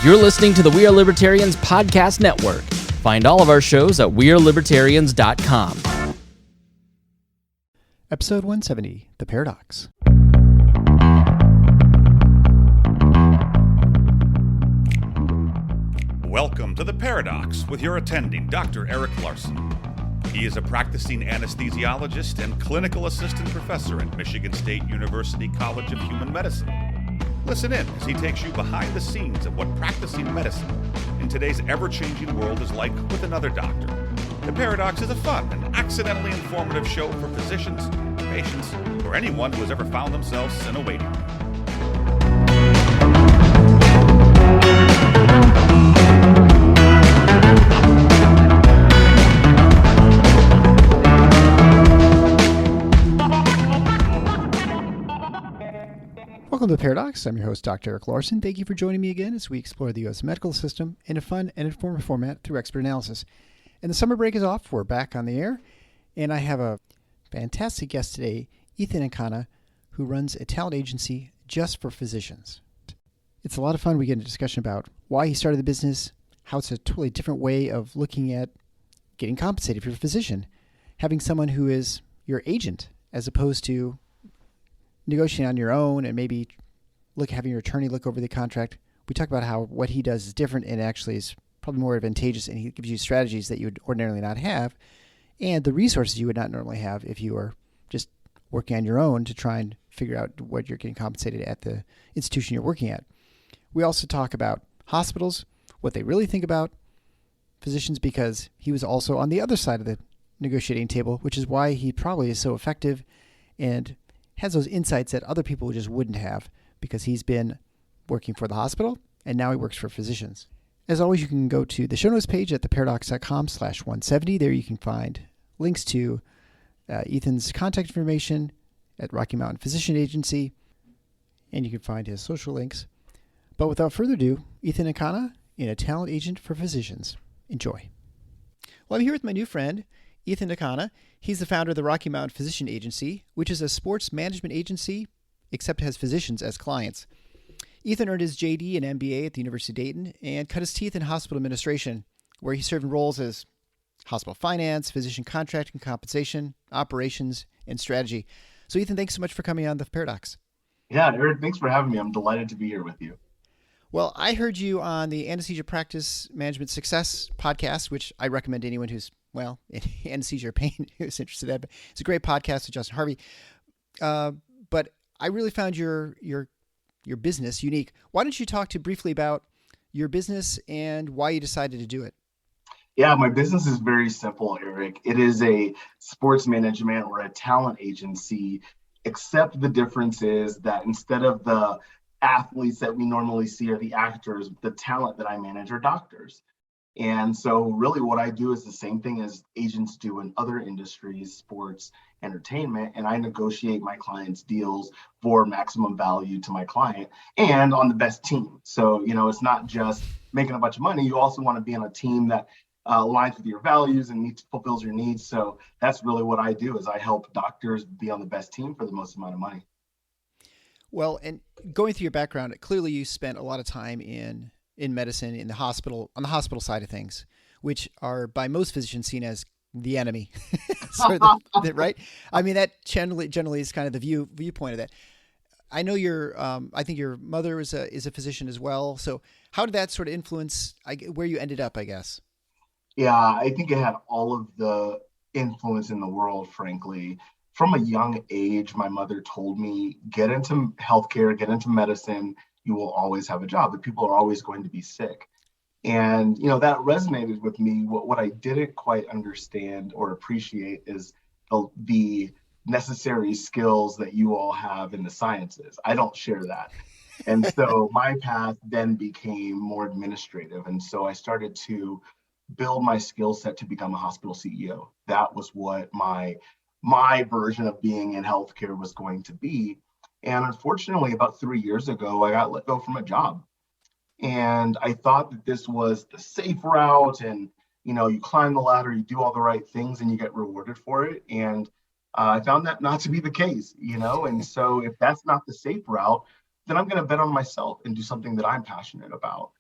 You're listening to the We Are Libertarians podcast network. Find all of our shows at wearelibertarians.com. Episode 170, The Paradox. Welcome to The Paradox with your attending, Dr. Eric Larson. He is a practicing anesthesiologist and clinical assistant professor at Michigan State University College of Human Medicine. Listen in as he takes you behind the scenes of what practicing medicine in today's ever-changing world is like with another doctor. The Paradox is a fun and accidentally informative show for physicians, patients, or anyone who has ever found themselves in a waiting room. Welcome to The Paradox. I'm your host, Dr. Eric Larson. Thank you for joining me again as we explore the U.S. medical system in a fun and informative format through expert analysis. And the summer break is off. We're back on the air. And I have a fantastic guest today, Ethan Nkana, who runs a talent agency just for physicians. It's a lot of fun. We get into a discussion about why he started the business, how it's a totally different way of looking at getting compensated if you're a physician, having someone who is your agent as opposed to negotiating on your own and maybe having your attorney look over the contract. We talk about how what he does is different and actually is probably more advantageous, and he gives you strategies that you would ordinarily not have and the resources you would not normally have if you were just working on your own to try and figure out what you're getting compensated at the institution you're working at. We also talk about hospitals, what they really think about physicians, because he was also on the other side of the negotiating table, which is why he probably is so effective and has those insights that other people just wouldn't have, because he's been working for the hospital and now he works for physicians. As always, you can go to the show notes page at theparadox.com/170. There you can find links to Ethan's contact information at Rocky Mountain Physician Agency, and you can find his social links. But without further ado, Ethan Nkana, in a talent agent for physicians. Enjoy. Well, I'm here with my new friend, Ethan Nkana. He's the founder of the Rocky Mountain Physician Agency, which is a sports management agency, except has physicians as clients. Ethan earned his JD and MBA at the University of Dayton and cut his teeth in hospital administration, where he served in roles as hospital finance, physician contracting, compensation, operations, and strategy. So Ethan, thanks so much for coming on The Paradox. Yeah, Eric, thanks for having me. I'm delighted to be here with you. Well, I heard you on the Anesthesia Practice Management Success podcast, which I recommend to anyone who's, in anesthesia or pain who's interested in that. It's a great podcast with Justin Harvey. But I really found your business unique. Why don't you talk briefly about your business and why you decided to do it? Yeah, my business is very simple, Eric. It is a sports management or a talent agency, except the difference is that instead of the athletes that we normally see or the actors, the talent that I manage are doctors. And so really what I do is the same thing as agents do in other industries, sports, entertainment, and I negotiate my clients' deals for maximum value to my client and on the best team. So, it's not just making a bunch of money. You also want to be on a team that aligns with your values and fulfills your needs. So that's really what I do is I help doctors be on the best team for the most amount of money. Well, and going through your background, clearly you spent a lot of time in medicine, in the hospital, on the hospital side of things, which are by most physicians seen as the enemy, right? I mean, that generally is kind of the viewpoint of that. I know I think your mother is a physician as well. So how did that sort of influence where you ended up, I guess? Yeah, I think it had all of the influence in the world, frankly. From a young age, my mother told me, get into healthcare, get into medicine, you will always have a job, but people are always going to be sick. And, that resonated with me. What I didn't quite understand or appreciate is the necessary skills that you all have in the sciences. I don't share that. And so my path then became more administrative. And so I started to build my skill set to become a hospital CEO. That was what my version of being in healthcare was going to be. And unfortunately, about 3 years ago, I got let go from a job. And I thought that this was the safe route. And, you climb the ladder, you do all the right things, and you get rewarded for it. And I found that not to be the case, And so if that's not the safe route, then I'm going to bet on myself and do something that I'm passionate about.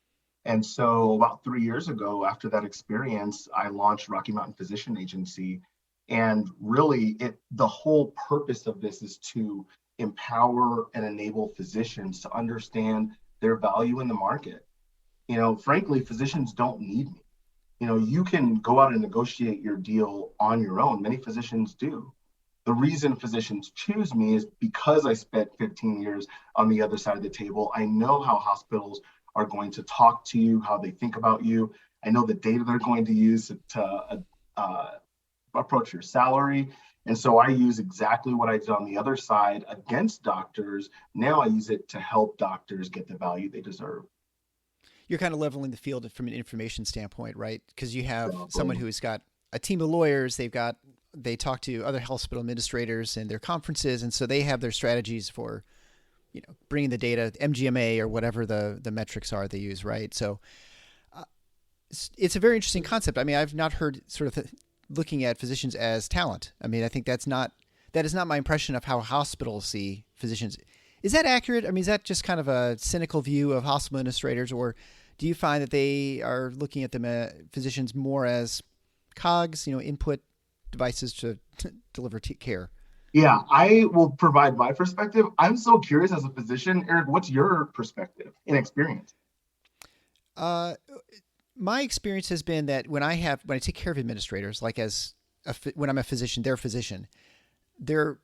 And so about 3 years ago, after that experience, I launched Rocky Mountain Physician Agency. And really, the whole purpose of this is to empower and enable physicians to understand their value in the market. Frankly, physicians don't need me. You can go out and negotiate your deal on your own. Many physicians do. The reason physicians choose me is because I spent 15 years on the other side of the table. I know how hospitals are going to talk to you, how they think about you. I know the data they're going to use to approach your salary. And so I use exactly what I did on the other side against doctors. Now I use it to help doctors get the value they deserve. You're kind of leveling the field from an information standpoint, right? Because you have someone who's got a team of lawyers. They talk to other hospital administrators and their conferences, and so they have their strategies for, bringing the data, MGMA or whatever the metrics are they use, right? So it's a very interesting concept. I mean, I've not heard sort of looking at physicians as talent. I mean, I think that is not my impression of how hospitals see physicians. Is that accurate? I mean, is that just kind of a cynical view of hospital administrators, or do you find that they are looking at them physicians more as cogs, input devices to deliver care? Yeah, I will provide my perspective. I'm so curious as a physician, Eric, what's your perspective and experience? My experience has been that when I take care of administrators, like when I'm a physician, their physician, their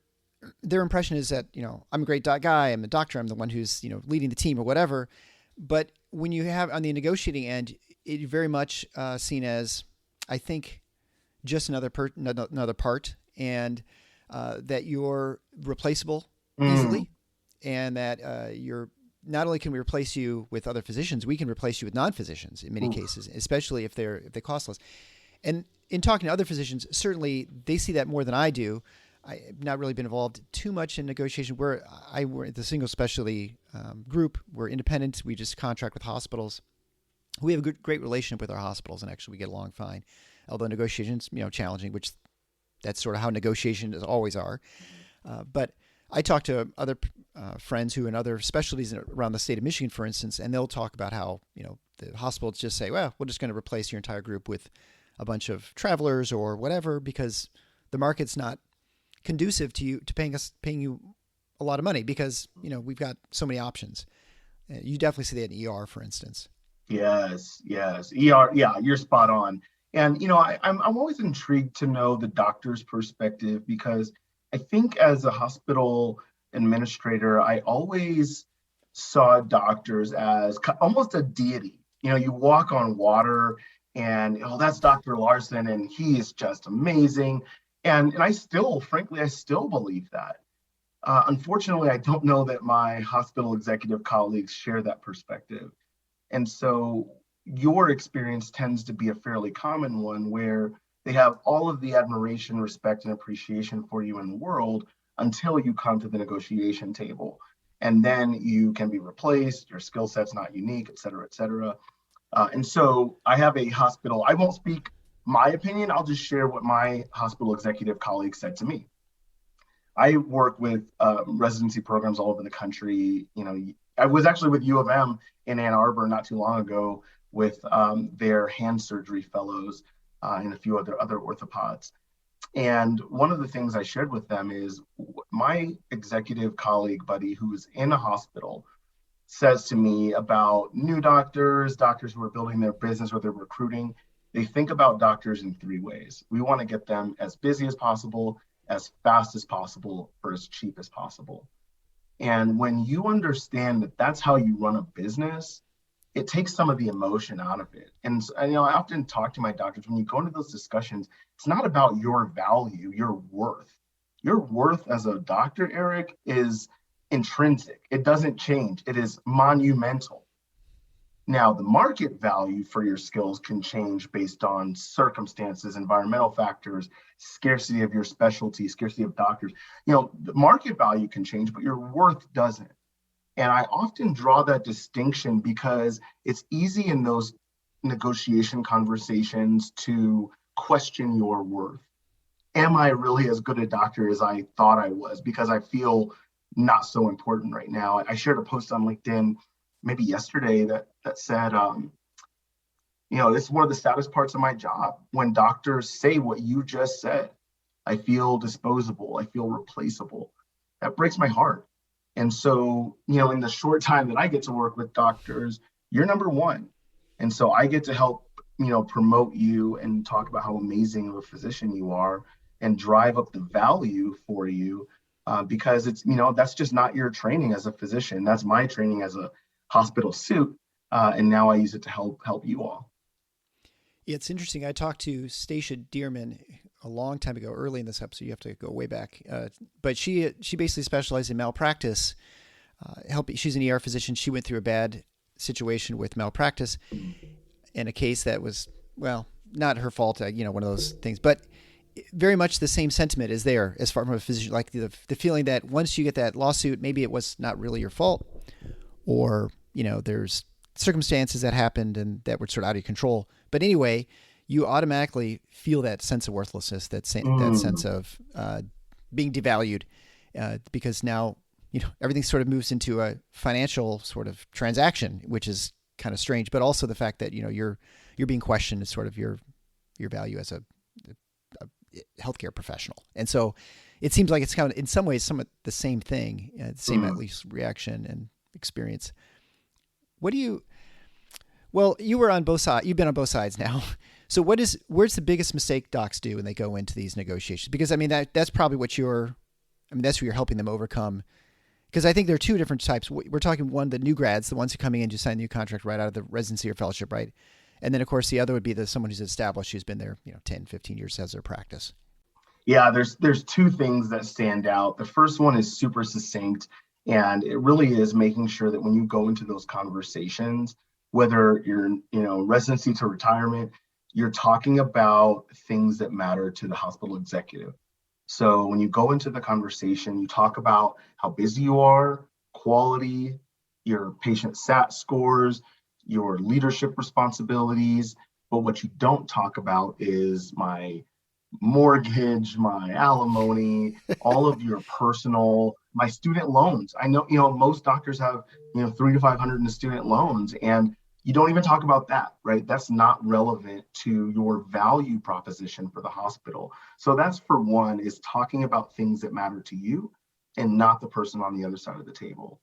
impression is that, I'm a great guy, I'm a doctor, I'm the one who's, leading the team or whatever. But when you have on the negotiating end, it very much seen as, I think, just another part, and that you're replaceable easily, and that you're not only can we replace you with other physicians, we can replace you with non-physicians in many cases, especially if they cost less. And in talking to other physicians, certainly they see that more than I do. I've not really been involved too much in negotiation. We're the single specialty group. We're independent. We just contract with hospitals. We have a great relationship with our hospitals, and actually we get along fine. Although negotiations, challenging, which that's sort of how negotiations always are. But I talk to other friends who in other specialties around the state of Michigan, for instance, and they'll talk about how, the hospitals just say, well, we're just going to replace your entire group with a bunch of travelers or whatever, because the market's not conducive to paying you a lot of money, because, we've got so many options. You definitely see that in ER, for instance. Yes. ER. Yeah, you're spot on. And, I'm always intrigued to know the doctor's perspective, because I think as a hospital administrator, I always saw doctors as almost a deity. You walk on water and, that's Dr. Larson and he is just amazing. And I still believe that. Unfortunately, I don't know that my hospital executive colleagues share that perspective. And so your experience tends to be a fairly common one, where they have all of the admiration, respect, and appreciation for you in the world until you come to the negotiation table. And then you can be replaced, your skill set's not unique, et cetera, et cetera. And so I have a hospital, I won't speak my opinion, I'll just share what my hospital executive colleague said to me. I work with residency programs all over the country. I was actually with U of M in Ann Arbor not too long ago with their hand surgery fellows and a few other orthopods. And one of the things I shared with them is my executive colleague buddy who's in a hospital says to me about new doctors who are building their business or they're recruiting. They think about doctors in three ways. We want to get them as busy as possible, as fast as possible, for as cheap as possible. And when you understand that that's how you run a business, it takes some of the emotion out of it. And I often talk to my doctors, when you go into those discussions, it's not about your value, your worth. Your worth as a doctor, Eric, is intrinsic. It doesn't change. It is monumental. Now, the market value for your skills can change based on circumstances, environmental factors, scarcity of your specialty, scarcity of doctors. The market value can change, but your worth doesn't. And I often draw that distinction because it's easy in those negotiation conversations to question your worth. Am I really as good a doctor as I thought I was? Because I feel not so important right now. I shared a post on LinkedIn maybe yesterday that said, It's one of the saddest parts of my job when doctors say what you just said. I feel disposable. I feel replaceable. That breaks my heart. And so, in the short time that I get to work with doctors, you're number one. And so I get to help, promote you and talk about how amazing of a physician you are and drive up the value for you, because it's, that's just not your training as a physician. That's my training as a hospital suit. And now I use it to help you all. Yeah, it's interesting. I talked to Stacia Dearman a long time ago, early in this episode. You have to go way back. But she basically specialized in malpractice. She's an ER physician. She went through a bad situation with malpractice in a case that was, well, not her fault, one of those things. But very much the same sentiment is there as far from a physician, like the feeling that once you get that lawsuit, maybe it was not really your fault, or, there's circumstances that happened and that were sort of out of your control. But anyway, you automatically feel that sense of worthlessness, that sense of being devalued, because now, everything sort of moves into a financial sort of transaction, which is kind of strange. But also the fact that, you're being questioned as sort of your value as a healthcare professional. And so it seems like it's kind of, in some ways, somewhat the same thing, the same at least reaction and experience. Well, you were on both sides. You've been on both sides now. So where's the biggest mistake docs do when they go into these negotiations? Because that's probably that's what you're helping them overcome. Because I think there are two different types. We're talking one, the new grads, the ones who are coming in to sign a new contract right out of the residency or fellowship, right? And then of course the other would be someone who's established, who's been there, 10, 15 years, has their practice. Yeah, there's two things that stand out. The first one is super succinct, and it really is making sure that when you go into those conversations, whether you're, residency to retirement, you're talking about things that matter to the hospital executive. So when you go into the conversation, you talk about how busy you are, quality, your patient SAT scores, your leadership responsibilities. But what you don't talk about is my mortgage, my alimony, all of your personal, my student loans. I know, most doctors have, 300 to 500 in student loans, and you don't even talk about that, right? That's not relevant to your value proposition for the hospital. So that's, for one, is talking about things that matter to you and not the person on the other side of the table.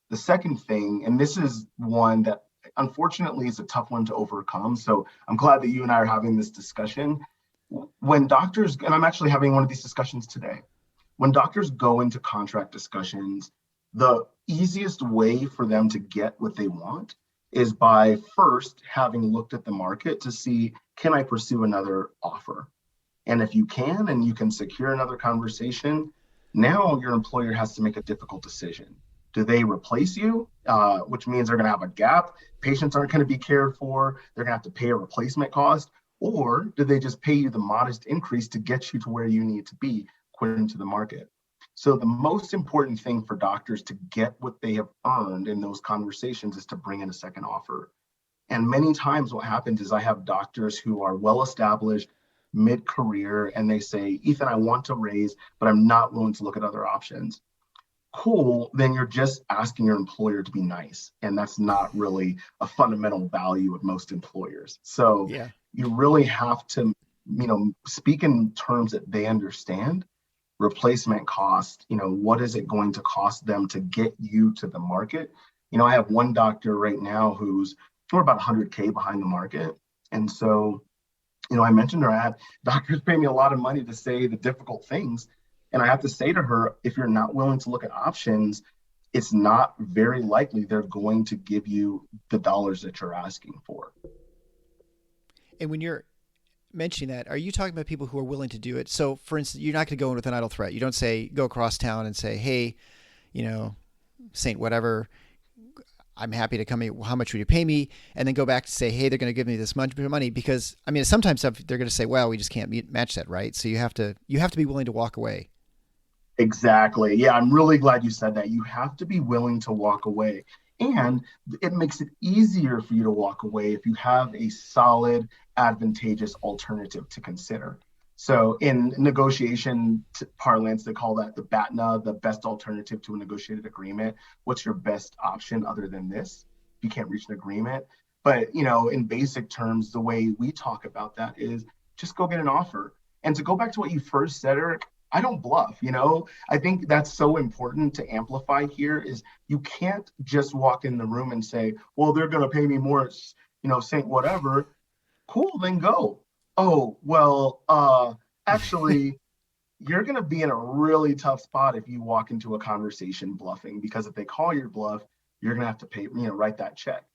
The second thing, and this is one that unfortunately is a tough one to overcome. So I'm glad that you and I are having this discussion. When doctors, and I'm actually having one of these discussions today, when doctors go into contract discussions, the easiest way for them to get what they want is by first having looked at the market to see, can I pursue another offer? And if you can, and you can secure another conversation, now your employer has to make a difficult decision. Do they replace you, which means they're going to have a gap? Patients aren't going to be cared for. They're going to have to pay a replacement cost. Or do they just pay you the modest increase to get you to where you need to be according to the market? So the most important thing for doctors to get what they have earned in those conversations is to bring in a second offer. And many times what happens is I have doctors who are well-established, mid-career, and they say, Ethan, I want to raise, but I'm not willing to look at other options. Cool, then you're just asking your employer to be nice. And that's not really a fundamental value of most employers. So you really have to, speak in terms that they understand. Replacement cost, what is it going to cost them to get you to the market? I have one doctor right now who's for about 100K behind the market. And so, I mentioned her doctors pay me a lot of money to say the difficult things. And I have to say to her, if you're not willing to look at options, it's not very likely they're going to give you the dollars that you're asking for. And when you're mentioning that, are you talking about people who are willing to do it? So for instance, you're not going to go in with an idle threat. You don't go across town and say, hey, Saint whatever, I'm happy to come in. How much would you pay me? And then go back to say, hey, they're going to give me this much money, because sometimes they're going to say, well, we just can't match that. Right. So you have to be willing to walk away. Exactly. Yeah. I'm really glad you said that. You have to be willing to walk away. And it makes it easier for you to walk away if you have a solid, advantageous alternative to consider. So in negotiation parlance, they call that the BATNA, the best alternative to a negotiated agreement. What's your best option other than this? You can't reach an agreement. But, in basic terms, the way we talk about that is just go get an offer. And to go back to what you first said, Eric, I don't bluff. I think that's so important to amplify here is you can't just walk in the room and say, well, they're going to pay me more, saying whatever. Cool, then go. Oh, well, actually, you're going to be in a really tough spot if you walk into a conversation bluffing, because if they call your bluff, you're going to have to pay, write that check.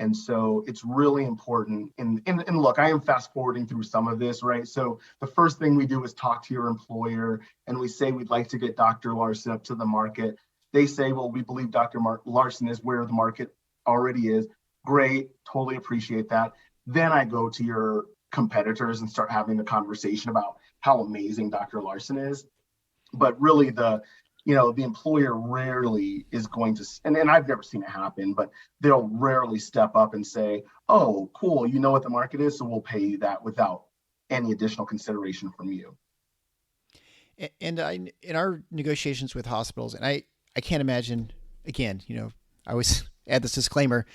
And so it's really important. And look, I am fast forwarding through some of this, right? So the first thing we do is talk to your employer and we say, we'd like to get Dr. Larson up to the market. They say, well, we believe Dr. Larson is where the market already is. Great, totally appreciate that. Then I go to your competitors and start having the conversation about how amazing Dr. Larson is. But really the employer rarely is going to, and I've never seen it happen, but they'll rarely step up and say, oh, cool, you know what the market is, so we'll pay you that without any additional consideration from you. And in our negotiations with hospitals, and I can't imagine, again, I always add this disclaimer,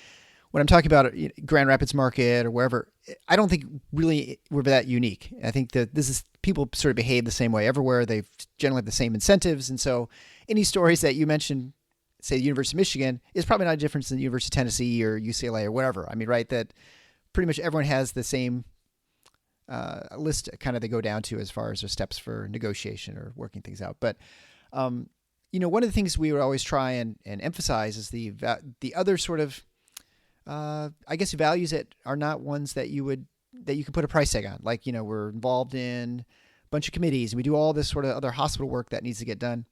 when I'm talking about Grand Rapids market or wherever, I don't think really we're that unique. I think that people sort of behave the same way everywhere. They generally have the same incentives. And so any stories that you mentioned, say the University of Michigan, is probably not a difference than the University of Tennessee or UCLA or whatever. I mean, right, that pretty much everyone has the same list kind of they go down to as far as their steps for negotiation or working things out. But, one of the things we would always try and emphasize is the other sort of I guess values that are not ones that you can put a price tag on. Like, we're involved in a bunch of committees and we do all this sort of other hospital work that needs to get done.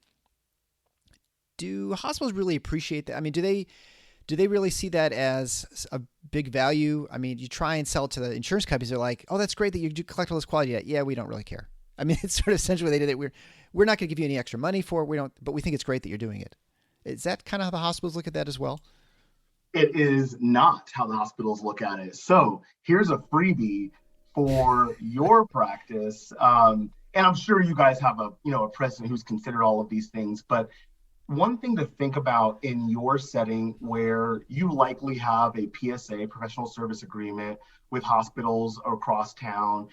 Do hospitals really appreciate that? I mean, do they really see that as a big value? I mean, you try and sell it to the insurance companies. They're like, oh, that's great that you do collect all this quality data. Yeah, we don't really care. I mean, it's sort of essentially what they did it. We're not going to give you any extra money for it. But we think it's great that you're doing it. Is that kind of how the hospitals look at that as well? It is not how the hospitals look at it. So here's a freebie for your practice. And I'm sure you guys have a president who's considered all of these things. But one thing to think about in your setting where you likely have a PSA, professional service agreement, with hospitals across town,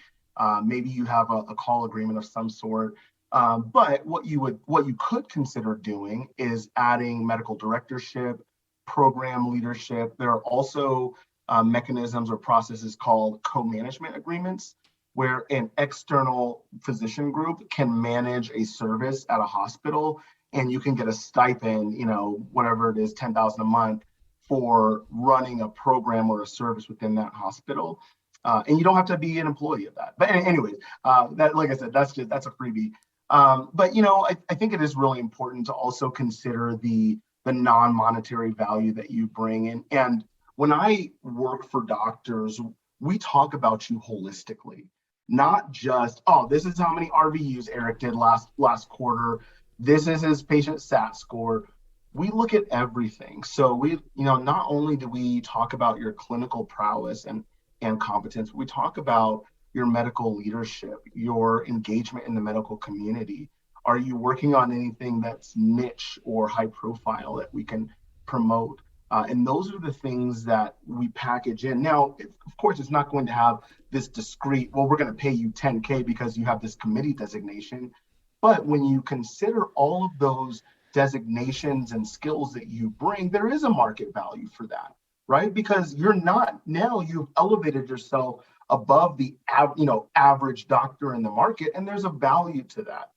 maybe you have a call agreement of some sort. But what you could consider doing is adding medical directorship, program leadership. There are also mechanisms or processes called co-management agreements, where an external physician group can manage a service at a hospital, and you can get a stipend, whatever it is, $10,000 a month for running a program or a service within that hospital. And you don't have to be an employee of that. But anyways, that, like I said, that's a freebie. But I think it is really important to also consider the non-monetary value that you bring in. And when I work for doctors, we talk about you holistically, not just, oh, this is how many RVUs Eric did last quarter. This is his patient SAT score. We look at everything. So we, not only do we talk about your clinical prowess and competence, we talk about your medical leadership, your engagement in the medical community. Are you working on anything that's niche or high profile that we can promote? And those are the things that we package in. Now, of course, it's not going to have this discrete, well, we're going to pay you $10K because you have this committee designation. But when you consider all of those designations and skills that you bring, there is a market value for that, right? Because you've elevated yourself above the average doctor in the market, and there's a value to that.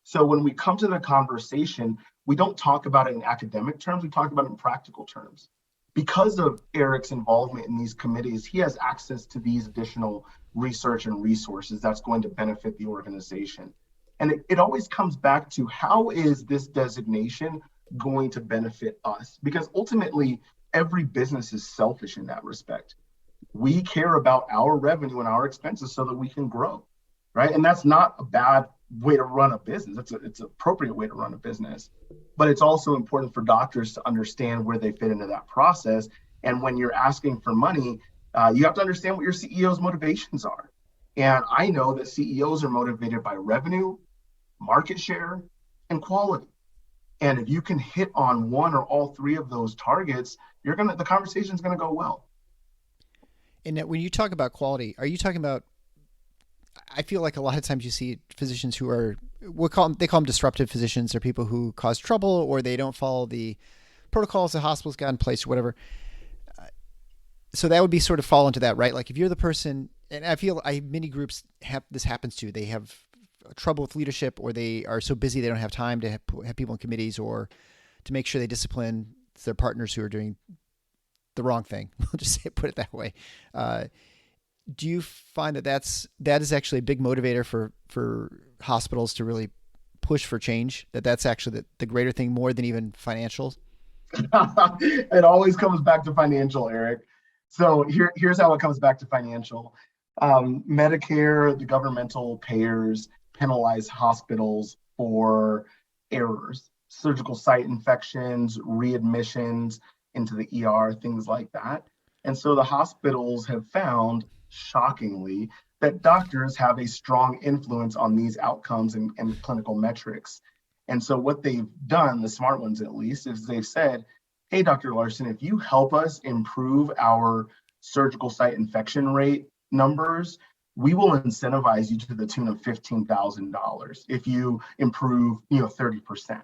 So when we come to the conversation, we don't talk about it in academic terms, we talk about it in practical terms. Because of Eric's involvement in these committees, he has access to these additional research and resources that's going to benefit the organization. And it always comes back to, how is this designation going to benefit us? Because ultimately, every business is selfish in that respect. We care about our revenue and our expenses so that we can grow, right? And that's not a bad way to run a business. It's an appropriate way to run a business. But it's also important for doctors to understand where they fit into that process. And when you're asking for money, you have to understand what your CEO's motivations are. And I know that CEOs are motivated by revenue, market share, and quality. And if you can hit on one or all three of those targets, the conversation's going to go well. And when you talk about quality, are you talking about, I feel like a lot of times you see physicians who are, they call them disruptive physicians. They're people who cause trouble or they don't follow the protocols the hospital's got in place or whatever. So that would be sort of fall into that, right? Like if you're the person, and I feel many groups this happens to, they have trouble with leadership or they are so busy they don't have time to have people in committees or to make sure they discipline their partners who are doing the wrong thing. We'll just put it that way. Do you find that is actually a big motivator for hospitals to really push for change? That's actually the greater thing more than even financials? It always comes back to financial, Eric. So here's how it comes back to financial. Medicare, the governmental payers penalize hospitals for errors, surgical site infections, readmissions into the ER, things like that. And so the hospitals have found, shockingly, that doctors have a strong influence on these outcomes and clinical metrics. And so what they've done, the smart ones at least, is they've said, hey, Dr. Larson, if you help us improve our surgical site infection rate numbers, we will incentivize you to the tune of $15,000 if you improve, 30%.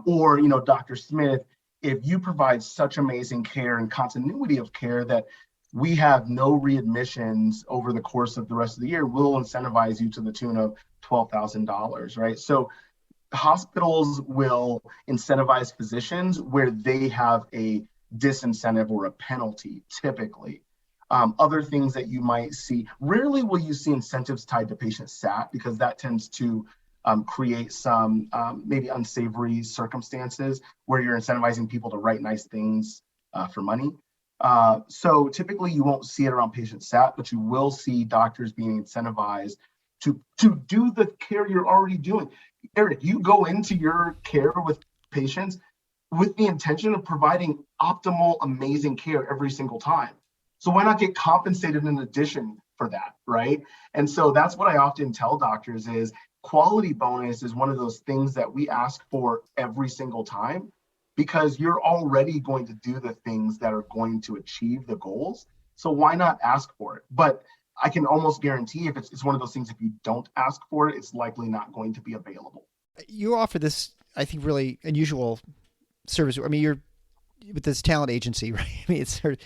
Or, Dr. Smith, if you provide such amazing care and continuity of care that we have no readmissions over the course of the rest of the year, we'll incentivize you to the tune of $12,000, right? So hospitals will incentivize physicians where they have a disincentive or a penalty, typically. Other things that you might see, rarely will you see incentives tied to patient sat because that tends to create some maybe unsavory circumstances where you're incentivizing people to write nice things for money. So typically you won't see it around patient sat, but you will see doctors being incentivized to do the care you're already doing. Eric, you go into your care with patients with the intention of providing optimal, amazing care every single time. So why not get compensated in addition for that, right? And so that's what I often tell doctors is quality bonus is one of those things that we ask for every single time because you're already going to do the things that are going to achieve the goals. So why not ask for it? But I can almost guarantee if it's one of those things, if you don't ask for it, it's likely not going to be available. You offer this, I think, really unusual service. I mean, you're with this talent agency, right? I mean, it's sort of,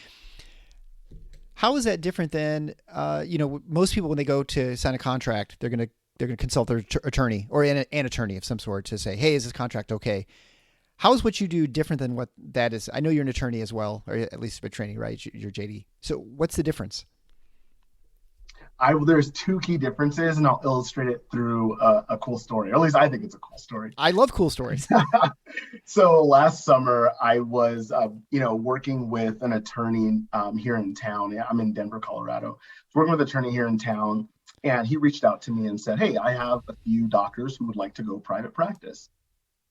how is that different than, most people when they go to sign a contract, they're going to consult their attorney or an attorney of some sort to say, hey, is this contract okay? How is what you do different than what that is? I know you're an attorney as well, or at least by training, right? You're JD. So what's the difference? There's two key differences, and I'll illustrate it through a cool story. Or at least I think it's a cool story. I love cool stories. So last summer, I was, working with an attorney here in town. I'm in Denver, Colorado. Working with an attorney here in town, and he reached out to me and said, "Hey, I have a few doctors who would like to go private practice."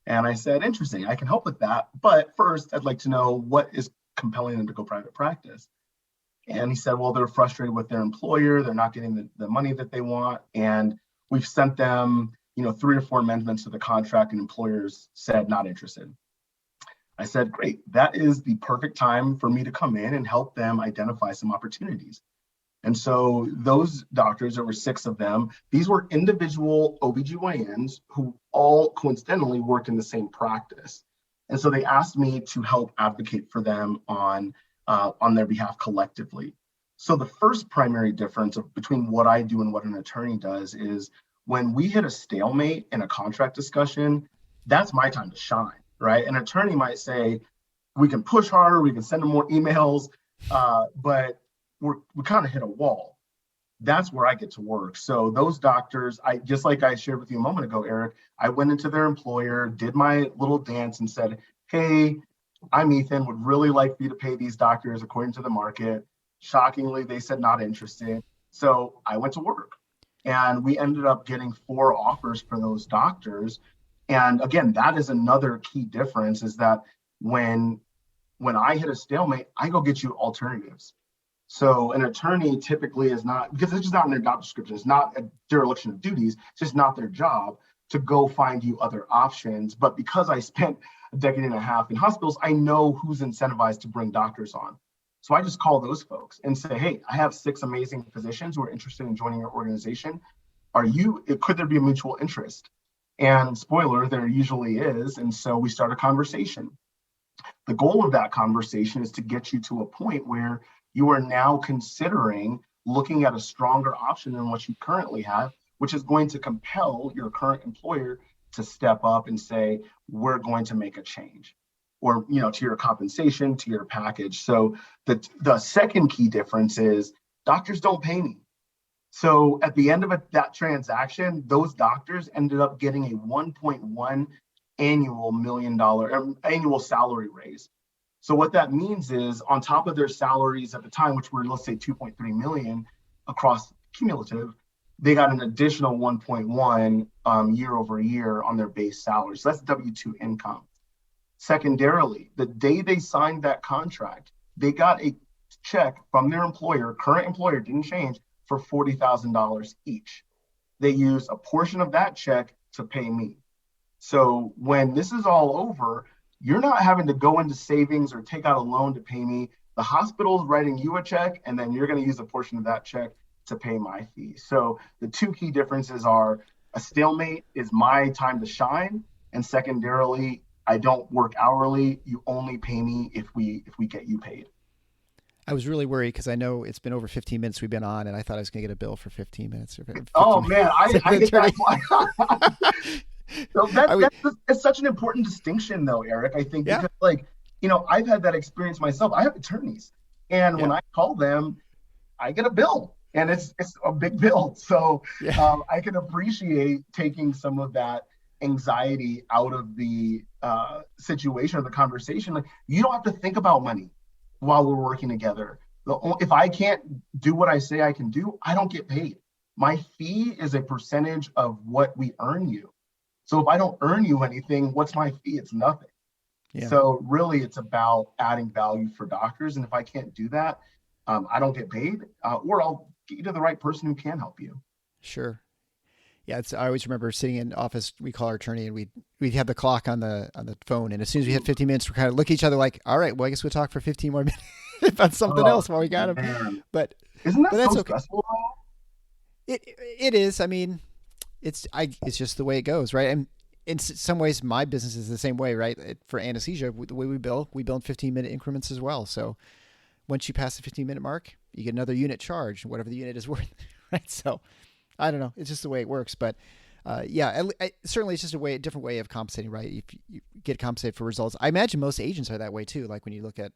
And I said, "Interesting, I can help with that. But first, I'd like to know what is compelling them to go private practice." And he said, well, they're frustrated with their employer. They're not getting the money that they want. And we've sent them, 3 or 4 amendments to the contract and employers said not interested. I said, great. That is the perfect time for me to come in and help them identify some opportunities. And so those doctors, there were 6 of them. These were individual OBGYNs who all coincidentally worked in the same practice. And so they asked me to help advocate for them on their behalf collectively. So the first primary difference between what I do and what an attorney does is when we hit a stalemate in a contract discussion, that's my time to shine, right? An attorney might say, we can push harder, we can send them more emails, but we kind of hit a wall. That's where I get to work. So those doctors, just like I shared with you a moment ago, Eric, I went into their employer, did my little dance and said, hey, I'm Ethan, would really like for you to pay these doctors according to the market. Shockingly, they said not interested. So I went to work and we ended up getting 4 offers for those doctors. And again, that is another key difference is that when I hit a stalemate, I go get you alternatives. So an attorney typically is not, because it's just not in their job description, it's not a dereliction of duties, it's just not their job to go find you other options. But because I spent a decade and a half in hospitals, I know who's incentivized to bring doctors on. So I just call those folks and say, hey, I have 6 amazing physicians who are interested in joining your organization. Could there be a mutual interest? And spoiler, there usually is. And so we start a conversation. The goal of that conversation is to get you to a point where you are now considering looking at a stronger option than what you currently have, which is going to compel your current employer to step up and say, we're going to make a change, or, to your compensation, to your package. So the second key difference is doctors don't pay me. So at the end of that transaction, those doctors ended up getting a $1.1 annual salary raise. So what that means is, on top of their salaries at the time, which were, let's say, 2.3 million across cumulative, they got an additional 1.1 year over year on their base salary. So that's W-2 income. Secondarily, the day they signed that contract, they got a check from their employer, current employer, didn't change, for $40,000 each. They use a portion of that check to pay me. So when this is all over, you're not having to go into savings or take out a loan to pay me. The hospital's writing you a check, and then you're going to use a portion of that check to pay my fee. So the two key differences are, a stalemate is my time to shine, and secondarily, I don't work hourly. You only pay me if we get you paid. I was really worried because I know it's been over 15 minutes we've been on, and I thought I was going to get a bill for 15 minutes. Or 15 man, I get that. So it's such an important distinction, though, Eric. I think because, I've had that experience myself. I have attorneys, and when I call them, I get a bill, and it's a big bill. So I can appreciate taking some of that anxiety out of the situation or the conversation. Like, you don't have to think about money while we're working together. If I can't do what I say I can do, I don't get paid. My fee is a percentage of what we earn you. So if I don't earn you anything, what's my fee? It's nothing. Yeah. So really, it's about adding value for doctors. And if I can't do that, I don't get paid, or I'll get you to the right person who can help you. Sure. Yeah, I always remember sitting in office. We call our attorney, and we'd have the clock on the phone. And as soon as we hit 15 minutes, we kind of look at each other like, all right, well, I guess we'll talk for 15 more minutes about something else while we got him. Man. But isn't that so stressful? It is. I mean, it's just the way it goes, right? And in some ways, my business is the same way, right? For anesthesia, the way we bill in 15-minute increments as well. So once you pass the 15-minute mark, you get another unit charge, whatever the unit is worth, right? So I don't know. It's just the way it works. But certainly it's just a different way of compensating, right? If you get compensated for results. I imagine most agents are that way too. Like when you look at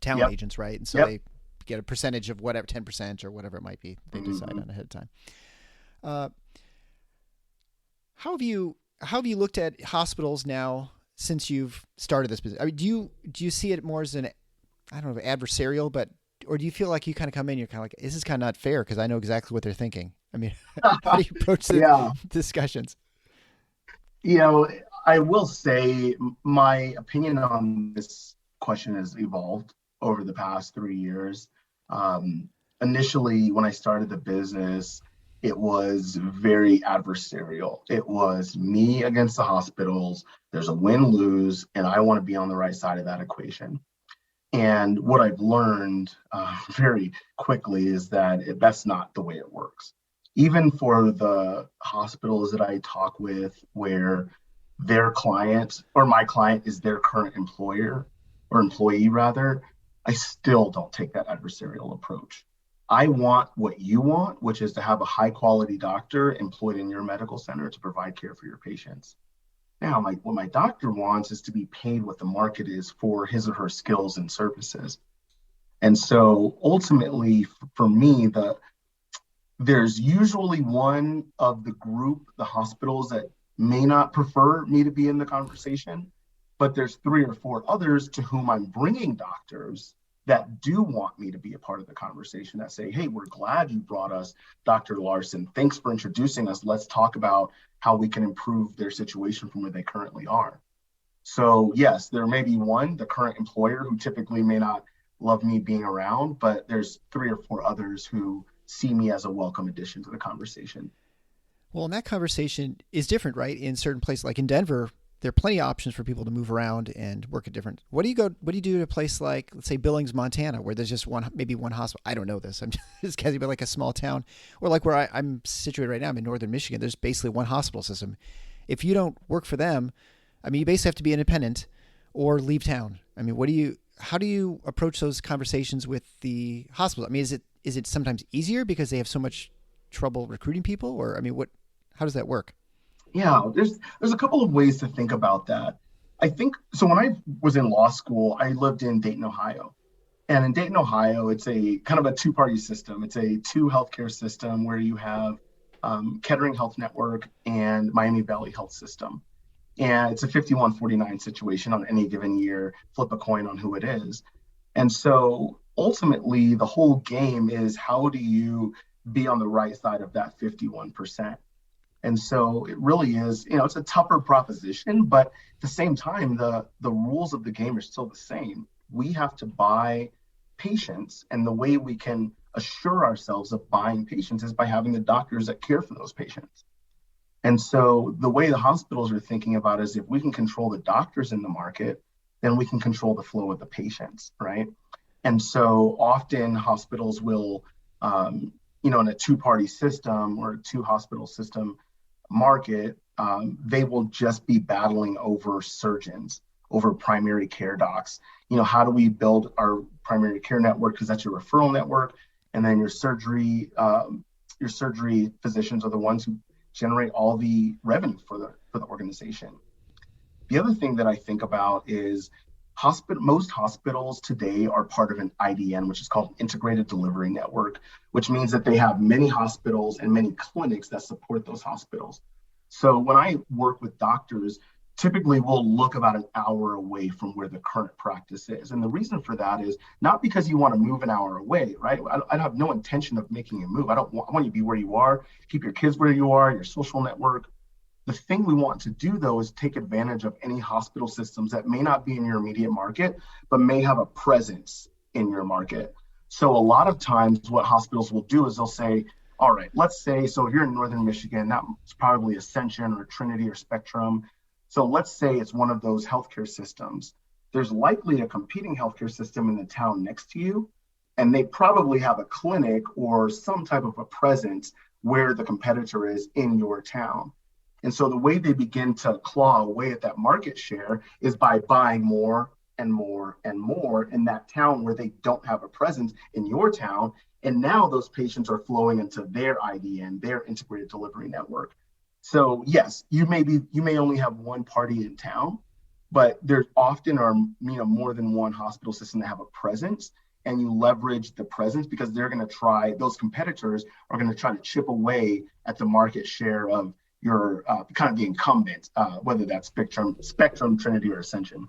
talent agents, right? And so they get a percentage of whatever, 10% or whatever it might be. They decide on ahead of time. How have you looked at hospitals now since you've started this business? I mean, do you see it more as an, I don't know, adversarial, or do you feel like you kind of come in, you're kind of like, this is kind of not fair because I know exactly what they're thinking? I mean, how do you approach the discussions? I will say my opinion on this question has evolved over the past 3 years. Initially, when I started the business, it was very adversarial. It was me against the hospitals. There's a win-lose, and I want to be on the right side of that equation. And what I've learned very quickly is that that's not the way it works. Even for the hospitals that I talk with, where their client or my client is their current employer or employee rather, I still don't take that adversarial approach. I want what you want, which is to have a high quality doctor employed in your medical center to provide care for your patients. Now, what my doctor wants is to be paid what the market is for his or her skills and services. And so ultimately, for me, there's usually one of the group, the hospitals, that may not prefer me to be in the conversation, but there's 3 or 4 others to whom I'm bringing doctors that do want me to be a part of the conversation, that say, hey, we're glad you brought us Dr. Larson. Thanks for introducing us. Let's talk about how we can improve their situation from where they currently are. So yes, there may be one, the current employer, who typically may not love me being around, but there's 3 or 4 others who see me as a welcome addition to the conversation. Well, and that conversation is different, right? In certain places, like in Denver, there are plenty of options for people to move around and work at different. What do you do to a place like, let's say, Billings, Montana, where there's just maybe one hospital? I don't know this. I'm just guessing, but like a small town, or like where I'm situated right now, I'm in northern Michigan. There's basically one hospital system. If you don't work for them, I mean, you basically have to be independent or leave town. I mean, how do you approach those conversations with the hospital? I mean, is it sometimes easier because they have so much trouble recruiting people, or I mean, how does that work? Yeah, there's a couple of ways to think about that. I think so. When I was in law school, I lived in Dayton, Ohio. And in Dayton, Ohio, it's a kind of a two-party system. It's a two healthcare system where you have Kettering Health Network and Miami Valley Health System. And it's a 51-49 situation on any given year, flip a coin on who it is. And so ultimately, the whole game is, how do you be on the right side of that 51%? And so it really is, it's a tougher proposition, but at the same time, the rules of the game are still the same. We have to buy patients, and the way we can assure ourselves of buying patients is by having the doctors that care for those patients. And so the way the hospitals are thinking about it is, if we can control the doctors in the market, then we can control the flow of the patients, right? And so often hospitals will, in a two-party system or a two-hospital system market, they will just be battling over surgeons, over primary care docs. How do we build our primary care network? Because that's your referral network, and then your surgery physicians are the ones who generate all the revenue for the organization. The other thing that I think about is most hospitals today are part of an IDN, which is called Integrated Delivery Network, which means that they have many hospitals and many clinics that support those hospitals. So when I work with doctors, typically we'll look about an hour away from where the current practice is. And the reason for that is not because you want to move an hour away, right? I have no intention of making you move. I want you to be where you are, keep your kids where you are, your social network. The thing we want to do, though, is take advantage of any hospital systems that may not be in your immediate market, but may have a presence in your market. So a lot of times what hospitals will do is they'll say, all right, let's say, so if you're in northern Michigan, that's probably Ascension or Trinity or Spectrum. So let's say it's one of those healthcare systems. There's likely a competing healthcare system in the town next to you, and they probably have a clinic or some type of a presence where the competitor is in your town. And so the way they begin to claw away at that market share is by buying more and more and more in that town where they don't have a presence in your town. And now those patients are flowing into their IDN, their integrated delivery network. So yes, you may only have one party in town, but there often are more than one hospital system that have a presence, and you leverage the presence because those competitors are going to try to chip away at the market share of your kind of the incumbent, whether that's Spectrum, Trinity, or Ascension.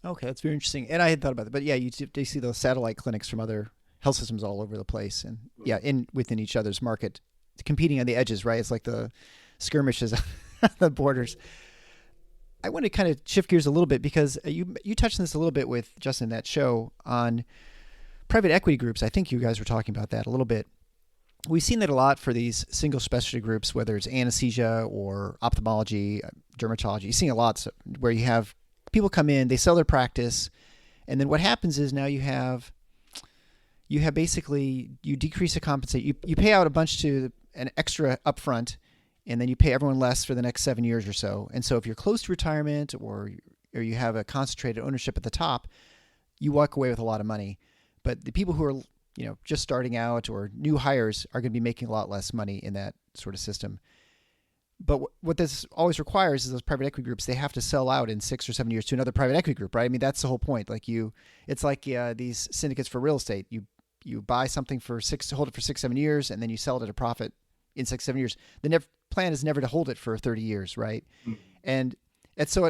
Okay, that's very interesting. And I had thought about that, but yeah, they see those satellite clinics from other health systems all over the place, and within each other's market, competing on the edges, right? It's like the skirmishes on the borders. I want to kind of shift gears a little bit because you touched on this a little bit with Justin in that show on private equity groups. I think you guys were talking about that a little bit. We've seen that a lot for these single specialty groups, whether it's anesthesia or ophthalmology, dermatology. You're seeing a lot where you have people come in, they sell their practice, and then what happens is now you have basically, you decrease the compensation. You pay out a bunch to an extra upfront, and then you pay everyone less for the next 7 years or so. And so if you're close to retirement or you have a concentrated ownership at the top, you walk away with a lot of money. But the people who are just starting out or new hires are going to be making a lot less money in that sort of system. But what this always requires is those private equity groups, they have to sell out in 6 or 7 years to another private equity group, right? I mean, that's the whole point. Like it's like these syndicates for real estate. You buy something hold it for 6, 7 years, and then you sell it at a profit in 6, 7 years. The plan is never to hold it for 30 years, right? Mm-hmm. And so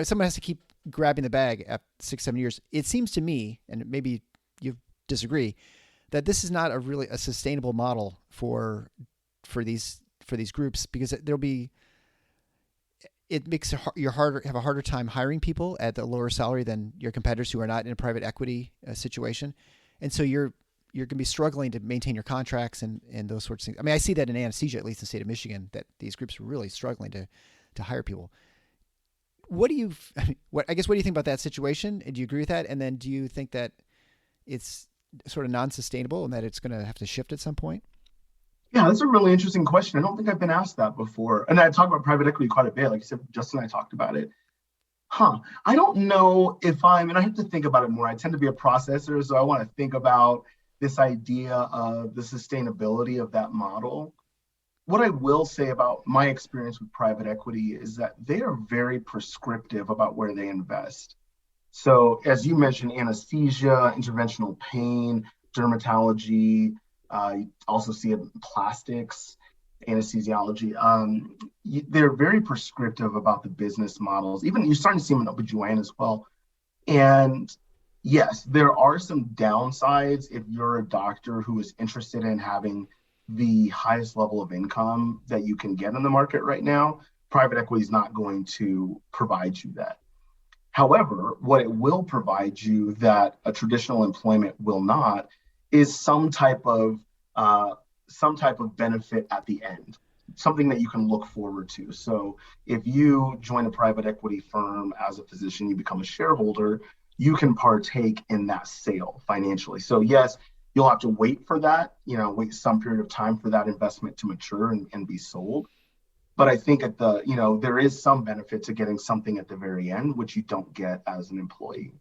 someone has to keep grabbing the bag at 6, 7 years. It seems to me, and maybe you disagree, that this is not a sustainable model for these groups, because it makes have a harder time hiring people at the lower salary than your competitors who are not in a private equity situation, and so you're going to be struggling to maintain your contracts and those sorts of things. I mean, I see that in anesthesia, at least in the state of Michigan, that these groups are really struggling to hire people. what do you, what do you think about that situation? Do you agree with that? And then do you think that it's sort of non-sustainable and that it's going to have to shift at some point? Yeah, that's a really interesting question. I don't think I've been asked that before. And I talk about private equity quite a bit. Like you said, Justin and I talked about it. I don't know if and I have to think about it more. I tend to be a processor, so I want to think about this idea of the sustainability of that model. What I will say about my experience with private equity is that they are very prescriptive about where they invest. So as you mentioned, anesthesia, interventional pain, dermatology, you also see it in plastics, anesthesiology. They're very prescriptive about the business models. Even you're starting to see them in OBGYN as well. And yes, there are some downsides if you're a doctor who is interested in having the highest level of income that you can get in the market right now. Private equity is not going to provide you that. However, what it will provide you that a traditional employment will not is some type of benefit at the end, something that you can look forward to. So if you join a private equity firm as a physician, you become a shareholder, you can partake in that sale financially. So yes, you'll have to wait for that, wait some period of time for that investment to mature and be sold. But I think there is some benefit to getting something at the very end, which you don't get as an employee.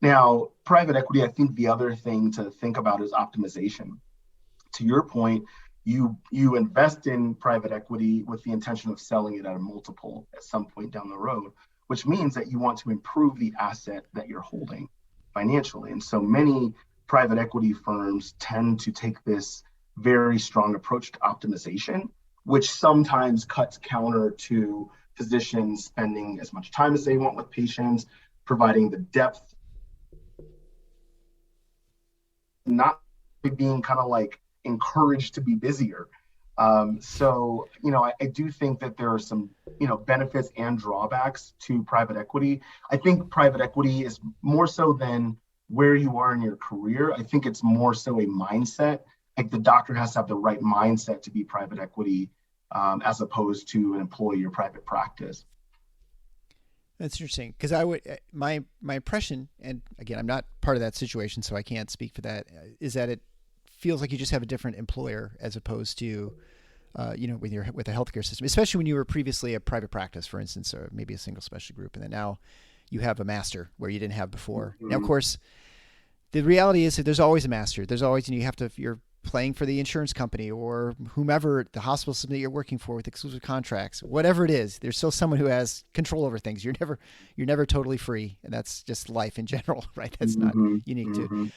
Now, private equity, I think the other thing to think about is optimization. To your point, you invest in private equity with the intention of selling it at a multiple at some point down the road, which means that you want to improve the asset that you're holding financially. And so many private equity firms tend to take this very strong approach to optimization, which sometimes cuts counter to physicians spending as much time as they want with patients, providing the depth, not being kind of like encouraged to be busier. So I do think that there are some, benefits and drawbacks to private equity. I think private equity is more so than where you are in your career. I think it's more so a mindset. Like the doctor has to have the right mindset to be private equity, as opposed to an employee or private practice. That's interesting because my impression, and again, I'm not part of that situation, so I can't speak for that, is that it feels like you just have a different employer as opposed to, with a healthcare system, especially when you were previously a private practice, for instance, or maybe a single specialty group, and then now you have a master where you didn't have before. Mm-hmm. Now, of course, the reality is that there's always a master. There's always, you're playing for the insurance company or whomever, the hospital system that you're working for with exclusive contracts, whatever it is, there's still someone who has control over things. You're never totally free. And that's just life in general, right? That's not unique to,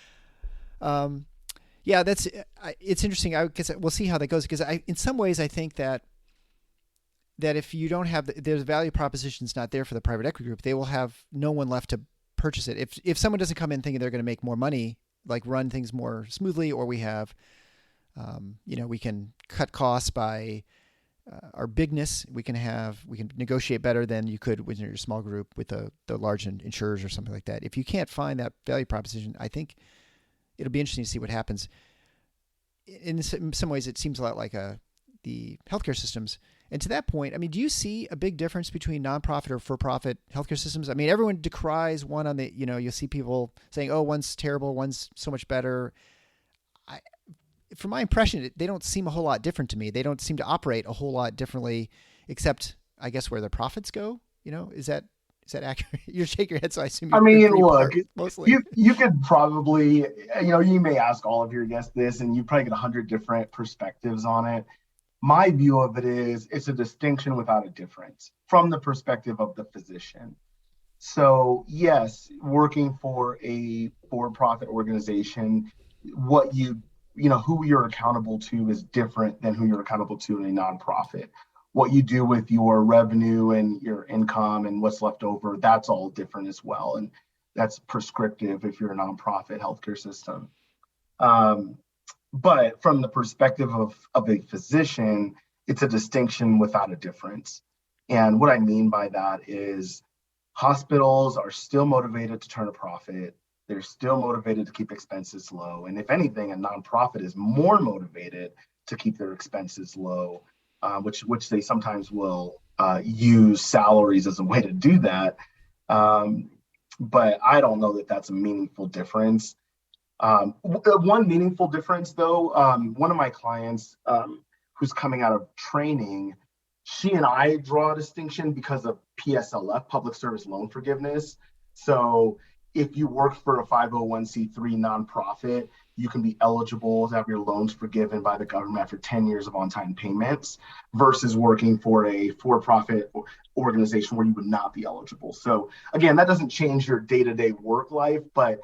yeah, it's interesting. I guess we'll see how that goes. Because in some ways I think that if you don't have, there's value propositions not there for the private equity group, they will have no one left to purchase it. If someone doesn't come in thinking they're going to make more money, like run things more smoothly, or we have, we can cut costs by our bigness. We can negotiate better than you could with your small group with the large insurers or something like that. If you can't find that value proposition, I think it'll be interesting to see what happens. In some ways, it seems a lot like the healthcare systems. And to that point, I mean, do you see a big difference between nonprofit or for-profit healthcare systems? I mean, everyone decries one on the, you'll see people saying, oh, one's terrible, one's so much better. From my impression, they don't seem a whole lot different to me. They don't seem to operate a whole lot differently, except, I guess, where their profits go. Is that accurate? You shake your head, so I assume. Look, mostly. You could probably, you may ask all of your guests this, and you probably get 100 different perspectives on it. My view of it is it's a distinction without a difference from the perspective of the physician. So yes, working for a for-profit organization, who you're accountable to is different than who you're accountable to in a nonprofit. What you do with your revenue and your income and what's left over, that's all different as well. And that's prescriptive if you're a nonprofit healthcare system. But from the perspective of a physician, it's a distinction without a difference. And what I mean by that is hospitals are still motivated to turn a profit. They're still motivated to keep expenses low. And if anything, a nonprofit is more motivated to keep their expenses low, which they sometimes will use salaries as a way to do that. But I don't know that that's a meaningful difference. One meaningful difference, though, one of my clients who's coming out of training, she and I draw a distinction because of PSLF, Public Service Loan Forgiveness. So if you work for a 501c3 nonprofit, you can be eligible to have your loans forgiven by the government after 10 years of on-time payments versus working for a for-profit organization where you would not be eligible. So again, that doesn't change your day-to-day work life, but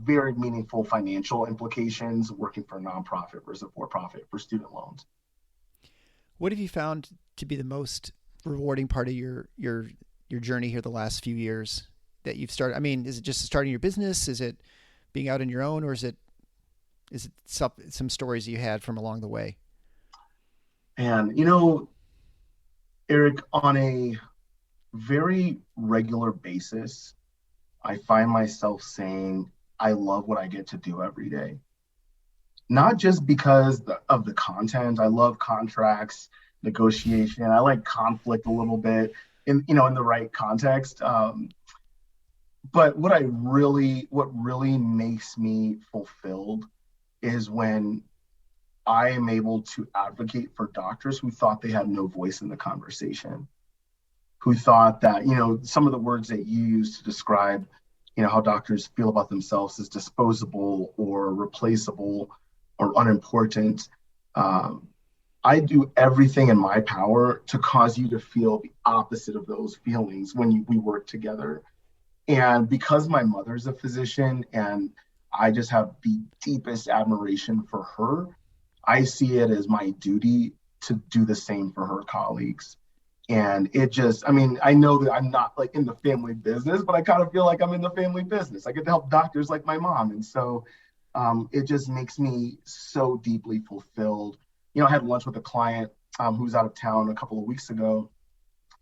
very meaningful financial implications working for a nonprofit versus a for-profit for student loans. What have you found to be the most rewarding part of your journey here the last few years that you've started? I mean, is it just starting your business? Is it being out on your own, or is it some stories you had from along the way? And, Eric, on a very regular basis, I find myself saying, I love what I get to do every day. Not just because of the content. I love contracts, negotiation. I like conflict a little bit in the right context. But what really makes me fulfilled is when I am able to advocate for doctors who thought they had no voice in the conversation, who thought that, some of the words that you use to describe, how doctors feel about themselves as disposable or replaceable or unimportant. I do everything in my power to cause you to feel the opposite of those feelings when we work together. And because my mother's a physician and I just have the deepest admiration for her, I see it as my duty to do the same for her colleagues. And I know that I'm not like in the family business, but I kind of feel like I'm in the family business. I get to help doctors like my mom. And so it just makes me so deeply fulfilled. I had lunch with a client who was out of town a couple of weeks ago.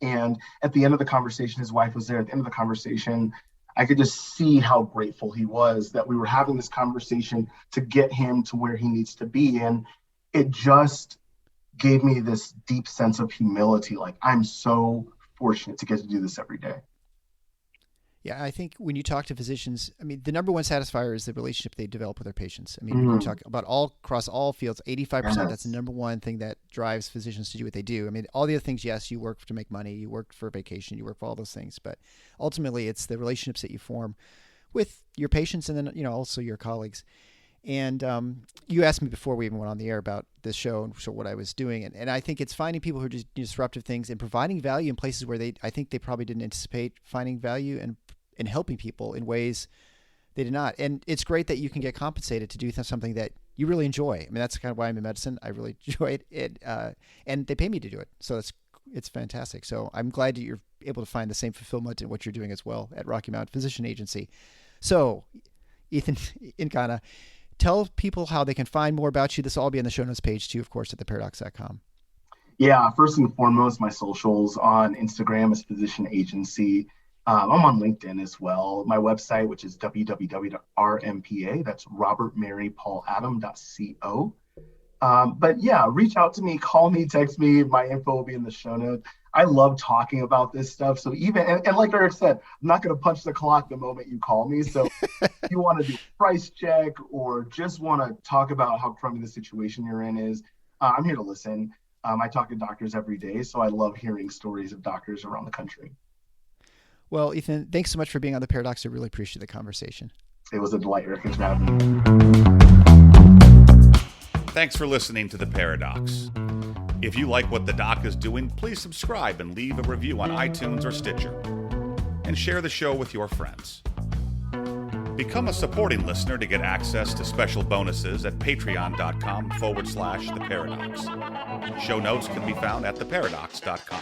And at the end of the conversation, his wife was there. At the end of the conversation, I could just see how grateful he was that we were having this conversation to get him to where he needs to be. And it just gave me this deep sense of humility. Like, I'm so fortunate to get to do this every day. Yeah, I think when you talk to physicians, the number one satisfier is the relationship they develop with their patients. When you talk about across all fields, 85%, Yes. That's the number one thing that drives physicians to do what they do. All the other things, yes, you work to make money, you work for vacation, you work for all those things, but ultimately it's the relationships that you form with your patients and then, also your colleagues. And you asked me before we even went on the air about this show and so what I was doing. And I think it's finding people who are just disruptive things and providing value in places where I think they probably didn't anticipate finding value and helping people in ways they did not. And it's great that you can get compensated to do something that you really enjoy. That's kind of why I'm in medicine. I really enjoy it. And they pay me to do it. So it's fantastic. So I'm glad that you're able to find the same fulfillment in what you're doing as well at Rocky Mountain Physician Agency. So Ethan Nkana, tell people how they can find more about you. This will all be on the show notes page too, of course, at theparadox.com. Yeah, first and foremost, my socials on Instagram is Physician Agency. I'm on LinkedIn as well. My website, which is www.rmpa, that's robertmarypauladam.co. But yeah, reach out to me, call me, text me. My info will be in the show notes. I love talking about this stuff. So and like Eric said, I'm not going to punch the clock the moment you call me. So if you want to do a price check or just want to talk about how crummy the situation you're in is, I'm here to listen. I talk to doctors every day, so I love hearing stories of doctors around the country. Well, Ethan, thanks so much for being on The Paradox. I really appreciate the conversation. It was a delight, Eric. Thanks for having me. Thanks for listening to The Paradox. If you like what the doc is doing, please subscribe and leave a review on iTunes or Stitcher. And share the show with your friends. Become a supporting listener to get access to special bonuses at patreon.com/The Paradox. Show notes can be found at theparadox.com.